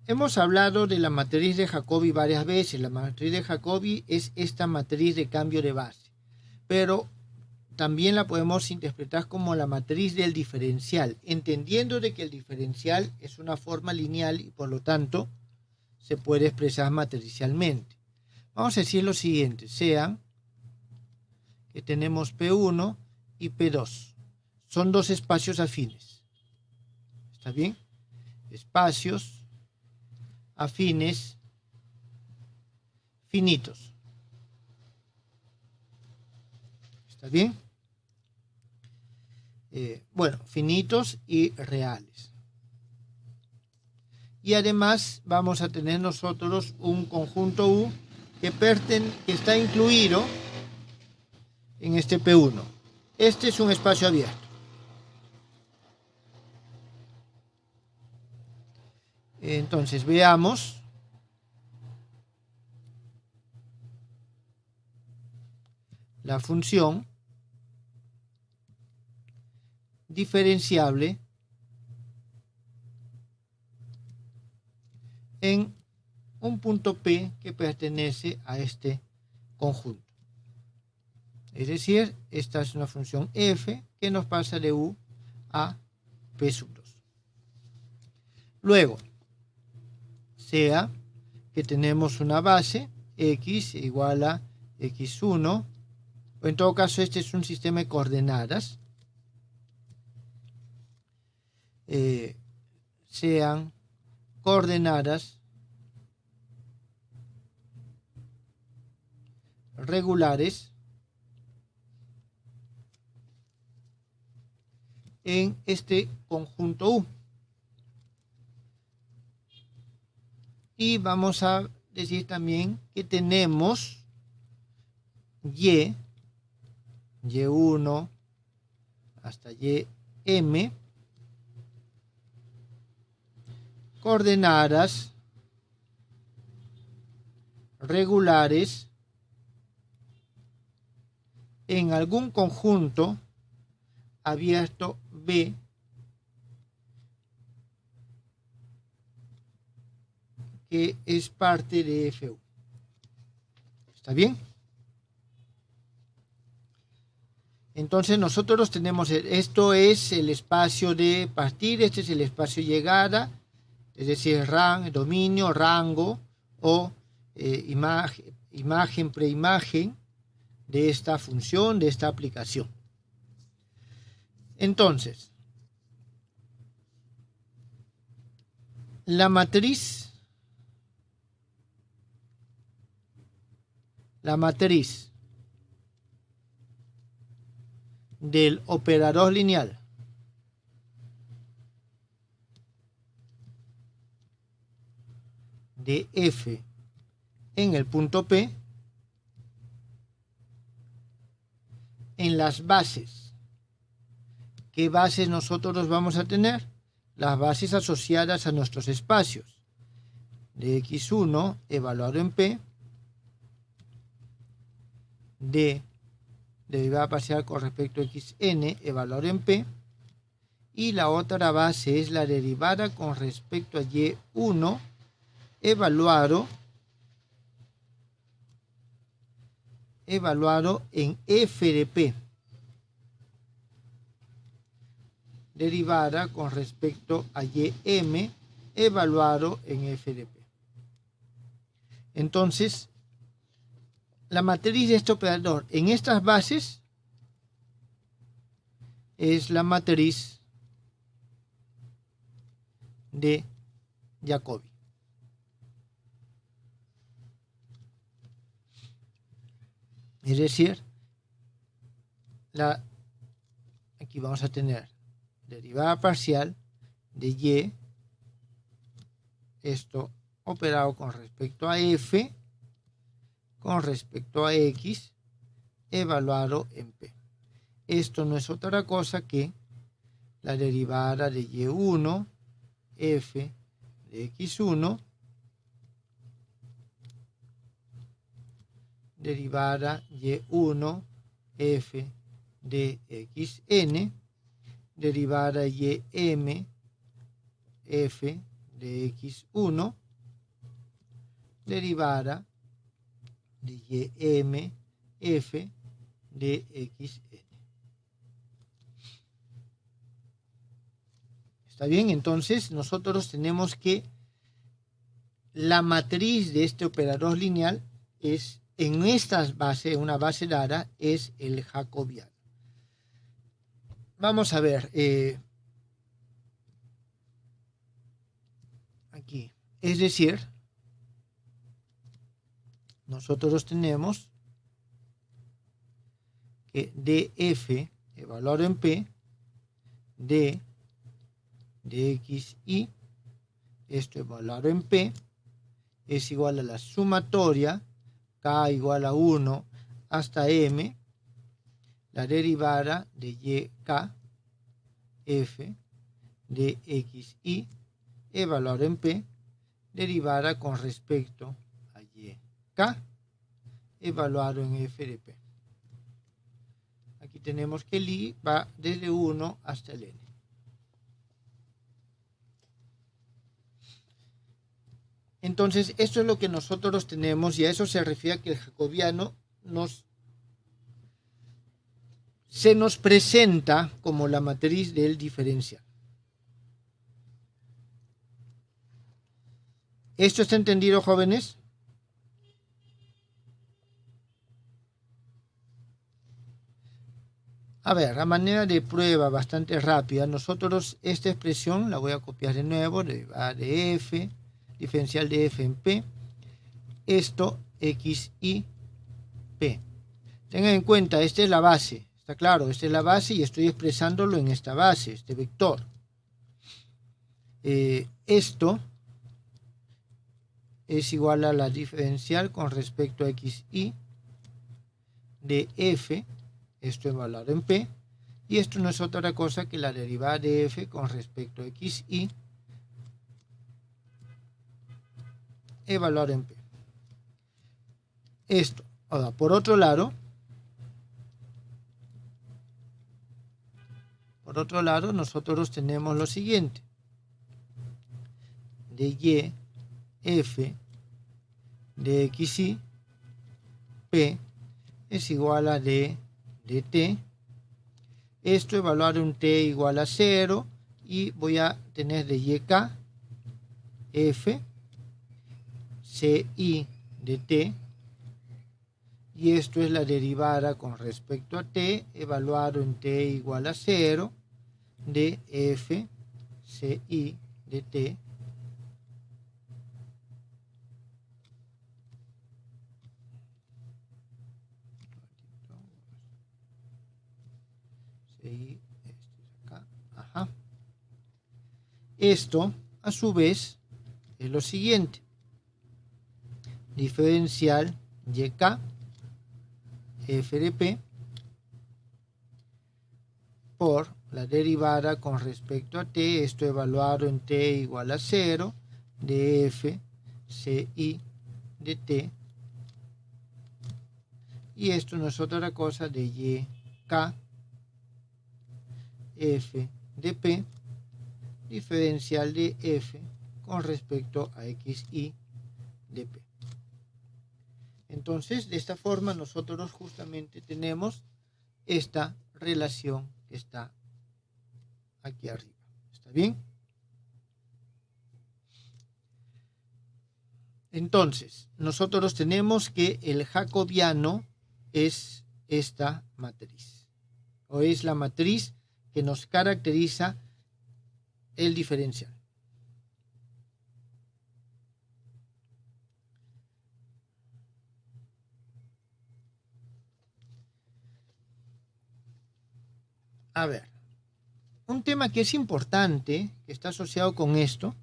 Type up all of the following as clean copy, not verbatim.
Hemos hablado de la matriz de Jacobi varias veces. La matriz de Jacobi es esta matriz de cambio de base, pero también la podemos interpretar como la matriz del diferencial, entendiendo de que el diferencial es una forma lineal y por lo tanto se puede expresar matricialmente. Vamos a decir lo siguiente, sea que tenemos P1 y P2. Son dos espacios afines. ¿Está bien? Espacios afines finitos. ¿Está bien? Bueno, finitos y reales. Y además vamos a tener nosotros un conjunto U que está incluido en este P1. Este es un espacio abierto. Entonces veamos. La función diferenciable en un punto P que pertenece a este conjunto. Es decir, esta es una función f que nos pasa de U a P sub 2. Luego, sea que tenemos una base x igual a x1, o en todo caso este es un sistema de coordenadas, sean coordenadas regulares en este conjunto U. Y vamos a decir también que tenemos Y1 hasta YM, coordenadas regulares en algún conjunto abierto B que es parte de FU. ¿Está bien? Entonces nosotros tenemos, esto es el espacio de partida, este es el espacio de llegada, es decir, dominio, rango o imagen, preimagen de esta función, de esta aplicación. Entonces, la matriz del operador lineal de F en el punto P en las bases. ¿Qué bases nosotros vamos a tener? Las bases asociadas a nuestros espacios de x1 evaluado en P, de derivada parcial con respecto a xn evaluado en P, y la otra base es la derivada con respecto a y1 evaluado en f de P, derivada con respecto a ym evaluado en f de P. Entonces, la matriz de este operador en estas bases es la matriz de Jacobi. Es decir, aquí vamos a tener derivada parcial de y, esto operado con respecto a f, con respecto a x, evaluado en P. Esto no es otra cosa que la derivada de y1 f de x1 derivada y1 f de xn derivada ym f de x1 derivada de ym f de xn. ¿Está bien? Entonces nosotros tenemos que la matriz de este operador lineal es, en esta base, una base dada, es el jacobiano. Vamos a ver, aquí, es decir, nosotros tenemos que df evaluado en p de xy, esto evaluado en p, es igual a la sumatoria k igual a 1 hasta m, la derivada de yk f de xy evaluado en p, derivada con respecto a yk evaluado en f de p. Aquí tenemos que el i va desde 1 hasta el n. Entonces, esto es lo que nosotros tenemos, y a eso se refiere a que el jacobiano se nos presenta como la matriz del diferencial. ¿Esto está entendido, jóvenes? A ver, a manera de prueba bastante rápida, nosotros esta expresión la voy a copiar de nuevo, derivada de f, diferencial de f en p, esto x y p. Tengan en cuenta, esta es la base, está claro, esta es la base y estoy expresándolo en esta base, este vector. Esto es igual a la diferencial con respecto a x y de f, esto evaluado en p, y esto no es otra cosa que la derivada de f con respecto a x y evaluado en p. Esto. Ahora, por otro lado, nosotros tenemos lo siguiente: de y f de x y p es igual a d de t. Esto evaluado en t igual a 0, y voy a tener de yk f ci de t, y esto es la derivada con respecto a t evaluado en t igual a 0 de f ci de t Esto, a su vez, es lo siguiente: diferencial yk f de p por la derivada con respecto a t, esto evaluado en t igual a 0 de f ci de t, y esto no es otra cosa de yk f de p, diferencial de f con respecto a xy de p. Entonces, de esta forma nosotros justamente tenemos esta relación que está aquí arriba. ¿Está bien? Entonces, nosotros tenemos que el jacobiano es esta matriz, o es la matriz que nos caracteriza el diferencial. A ver, un tema que es importante, que está asociado con esto,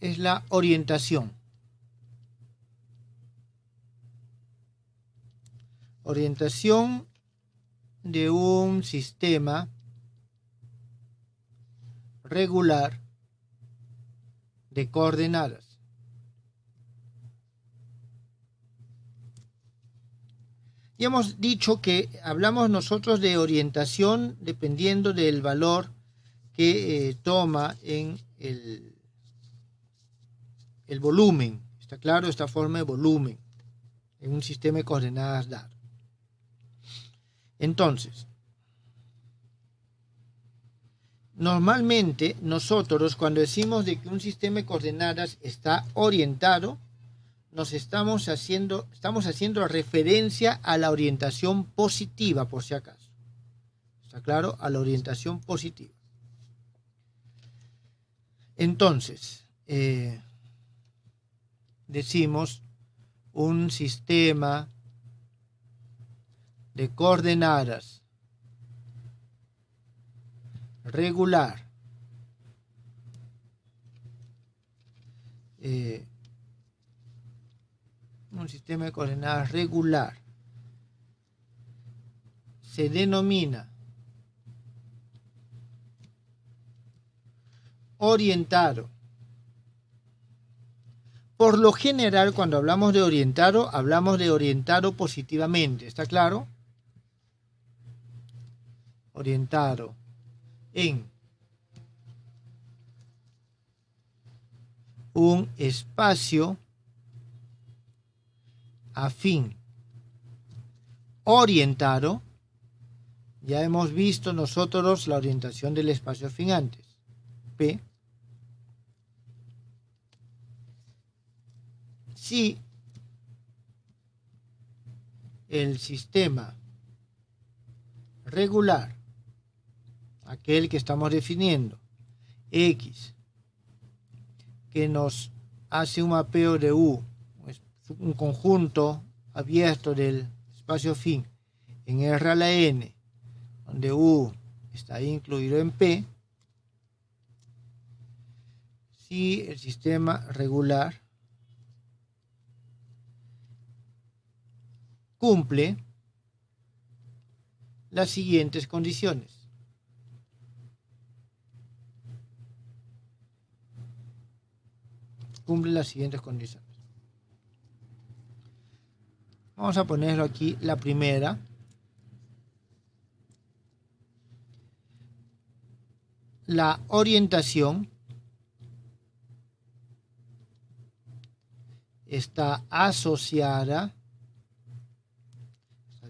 es la orientación. Orientación de un sistema regular de coordenadas. Ya hemos dicho que hablamos nosotros de orientación dependiendo del valor que toma en el volumen. ¿Está claro? Esta forma de volumen en un sistema de coordenadas dado. Entonces, normalmente nosotros cuando decimos de que un sistema de coordenadas está orientado, estamos haciendo referencia a la orientación positiva, por si acaso. ¿Está claro? A la orientación positiva. Entonces, decimos un sistema de coordenadas regular un sistema de coordenadas regular se denomina orientado. Por lo general, cuando hablamos de orientado positivamente. ¿Está claro? Orientado en un espacio afín orientado. Ya hemos visto nosotros la orientación del espacio afín antes. P. Si el sistema regular, aquel que estamos definiendo, X, que nos hace un mapeo de U, un conjunto abierto del espacio afín en R a la N, donde U está incluido en P, si el sistema regular cumple las siguientes condiciones. Cumple las siguientes condiciones. Vamos a ponerlo aquí la primera. La orientación está asociada,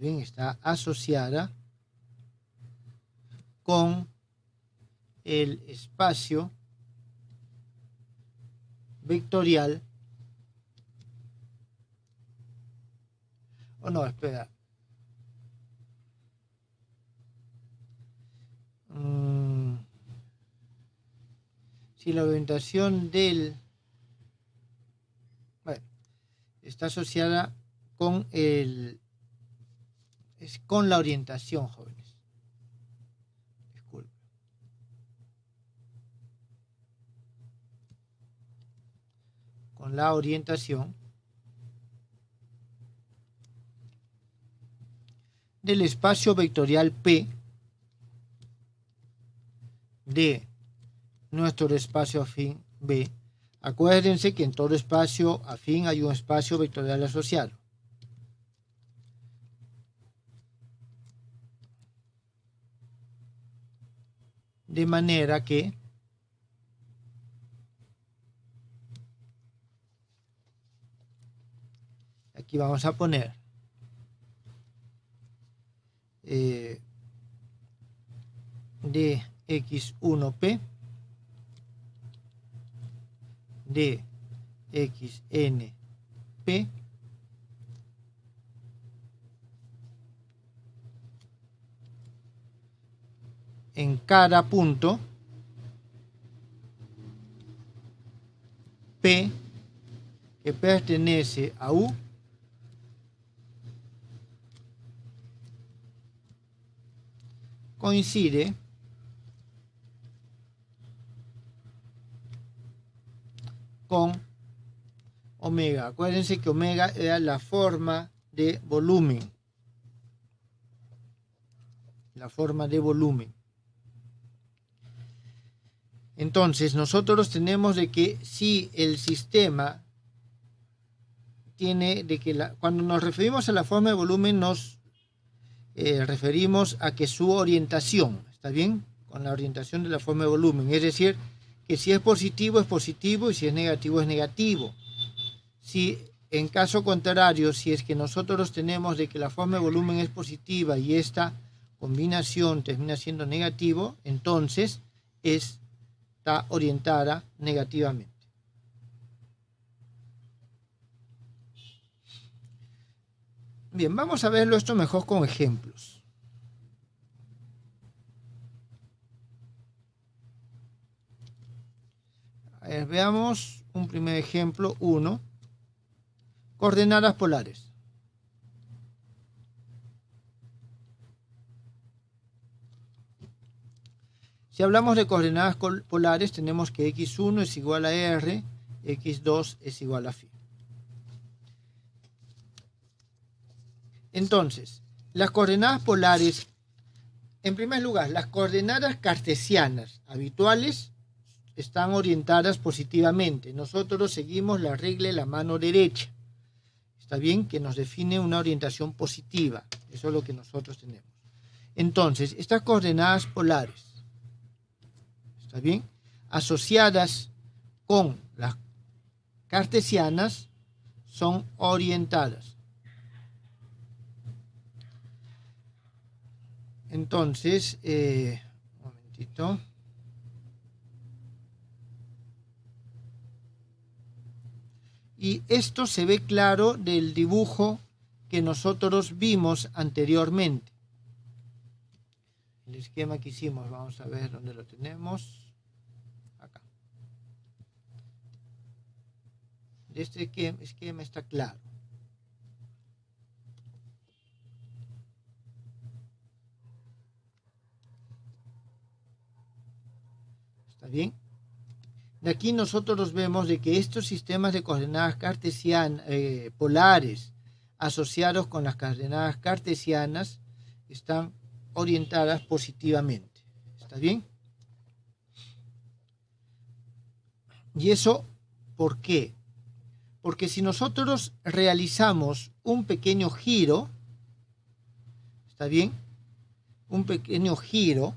está asociada con el espacio vectorial. O no, espera. Si la orientación del... Bueno, está asociada con con la orientación, jóvenes. Disculpen. Con la orientación del espacio vectorial P de nuestro espacio afín B. Acuérdense que en todo espacio afín hay un espacio vectorial asociado. De manera que aquí vamos a poner de X1P de XNP en cada punto P que pertenece a U coincide con omega. Acuérdense que omega era la forma de volumen. La forma de volumen. Entonces, nosotros tenemos de que si el sistema tiene de que cuando nos referimos a la forma de volumen nos referimos a que su orientación, ¿está bien? Con la orientación de la forma de volumen, es decir, que si es positivo y si es negativo es negativo. Si en caso contrario, si es que nosotros tenemos de que la forma de volumen es positiva y esta combinación termina siendo negativo, entonces está orientada negativamente. Bien, vamos a verlo esto mejor con ejemplos. A ver, veamos un primer ejemplo, 1. Coordenadas polares. Si hablamos de coordenadas polares, tenemos que x1 es igual a r, x2 es igual a phi. Entonces, las coordenadas polares, en primer lugar, las coordenadas cartesianas habituales están orientadas positivamente. Nosotros seguimos la regla de la mano derecha. Está bien, que nos define una orientación positiva. Eso es lo que nosotros tenemos. Entonces, estas coordenadas polares, ¿está bien?, asociadas con las cartesianas, son orientadas. Entonces, un momentito. Y esto se ve claro del dibujo que nosotros vimos anteriormente. El esquema que hicimos, vamos a ver dónde lo tenemos. Acá. Este esquema está claro. ¿Está bien? De aquí nosotros vemos de que estos sistemas de coordenadas cartesianas, polares, asociados con las coordenadas cartesianas, están orientadas positivamente. ¿Está bien? ¿Y eso por qué? Porque si nosotros realizamos un pequeño giro, ¿está bien?, un pequeño giro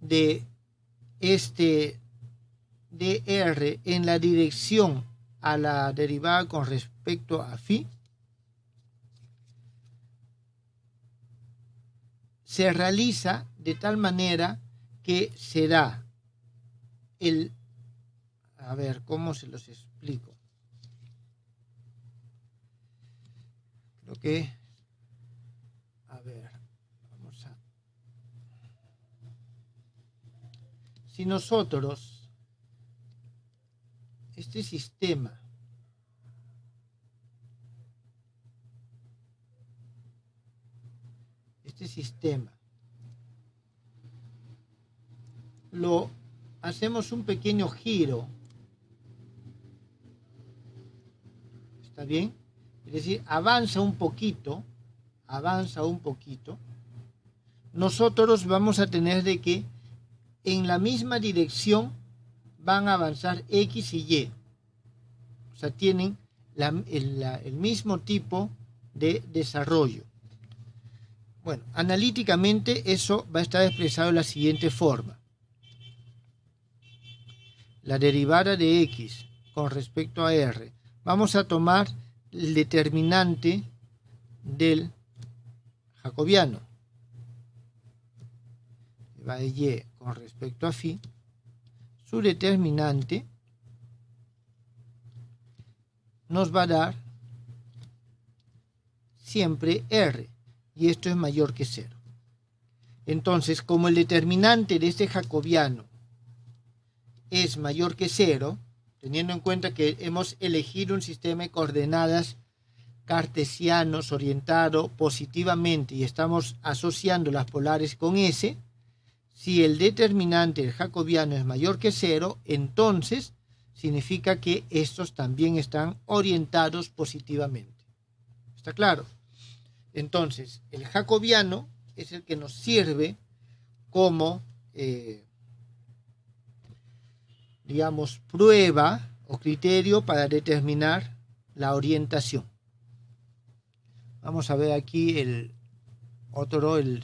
de este dr en la dirección a la derivada con respecto a phi, se realiza de tal manera que se da el... A ver, ¿cómo se los explico? Creo que... A ver, vamos a... Si nosotros, este sistema lo hacemos un pequeño giro, ¿está bien? Es decir, avanza un poquito, nosotros vamos a tener de que en la misma dirección van a avanzar X y Y. O sea, tienen el mismo tipo de desarrollo. Bueno, analíticamente eso va a estar expresado de la siguiente forma. La derivada de X con respecto a R. Vamos a tomar el determinante del jacobiano. Va de Y con respecto a phi. Su determinante nos va a dar siempre R, y esto es mayor que 0. Entonces, como el determinante de este jacobiano es mayor que 0, teniendo en cuenta que hemos elegido un sistema de coordenadas cartesianos orientado positivamente y estamos asociando las polares con S, si el determinante del jacobiano es mayor que 0, entonces significa que estos también están orientados positivamente. ¿Está claro? Entonces, el jacobiano es el que nos sirve como, digamos, prueba o criterio para determinar la orientación. Vamos a ver aquí el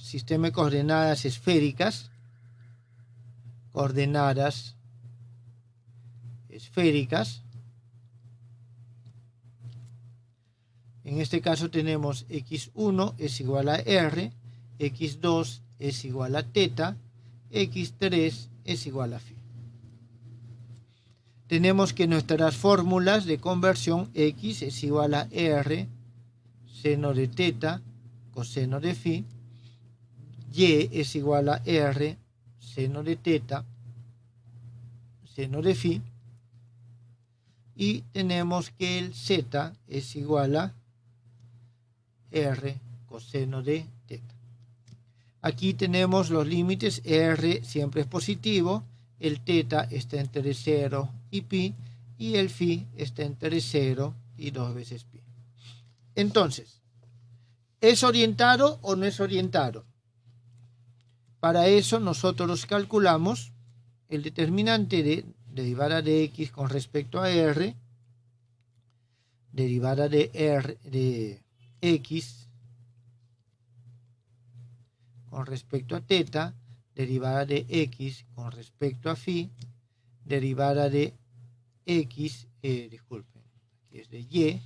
sistema de coordenadas esféricas coordenadas esféricas. En este caso tenemos x1 es igual a r, x2 es igual a teta, x3 es igual a phi. Tenemos que nuestras fórmulas de conversión, x es igual a r seno de teta coseno de phi, y es igual a r seno de teta seno de phi, y tenemos que el z es igual a r coseno de teta. Aquí tenemos los límites, r siempre es positivo, el teta está entre 0 y pi, y el phi está entre 0 y 2 veces pi. Entonces, ¿es orientado o no es orientado? Para eso nosotros calculamos el determinante de derivada de x con respecto a r, derivada de x con respecto a teta, derivada de x con respecto a phi, derivada de x, disculpen, aquí es de y,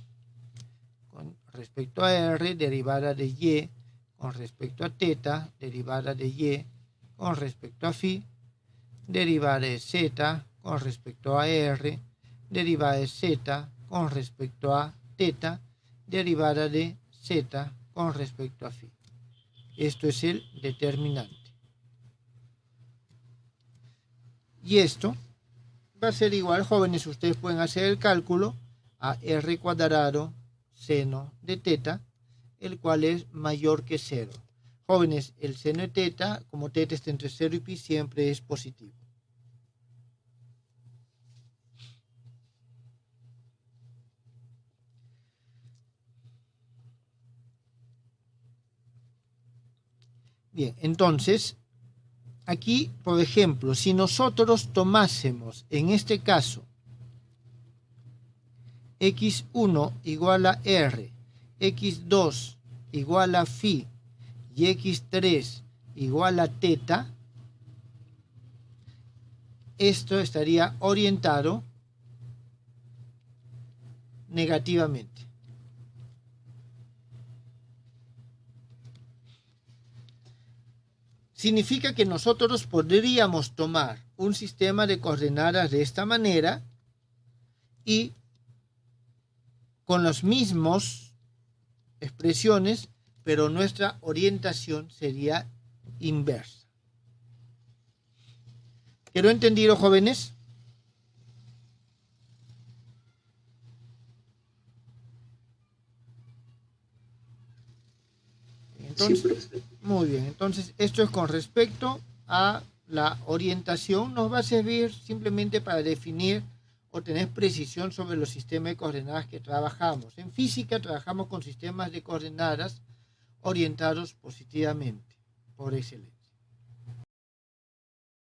con respecto a r, derivada de y con respecto a teta, derivada de y con respecto a phi, derivada de z con respecto a r, derivada de z con respecto a teta, derivada de z con respecto a phi. Esto es el determinante. Y esto va a ser igual, jóvenes, ustedes pueden hacer el cálculo a r cuadrado seno de teta, el cual es mayor que 0. Jóvenes, el seno de teta, como teta está entre 0 y pi, siempre es positivo. Bien, entonces, aquí, por ejemplo, si nosotros tomásemos, en este caso, x1 igual a r, x2 igual a phi y x3 igual a teta, esto estaría orientado negativamente. Significa que nosotros podríamos tomar un sistema de coordenadas de esta manera y con las mismas expresiones, pero nuestra orientación sería inversa. ¿Quedó entendido, jóvenes? Entonces, muy bien, entonces esto es con respecto a la orientación. Nos va a servir simplemente para definir o tener precisión sobre los sistemas de coordenadas que trabajamos. En física trabajamos con sistemas de coordenadas orientados positivamente, por excelencia.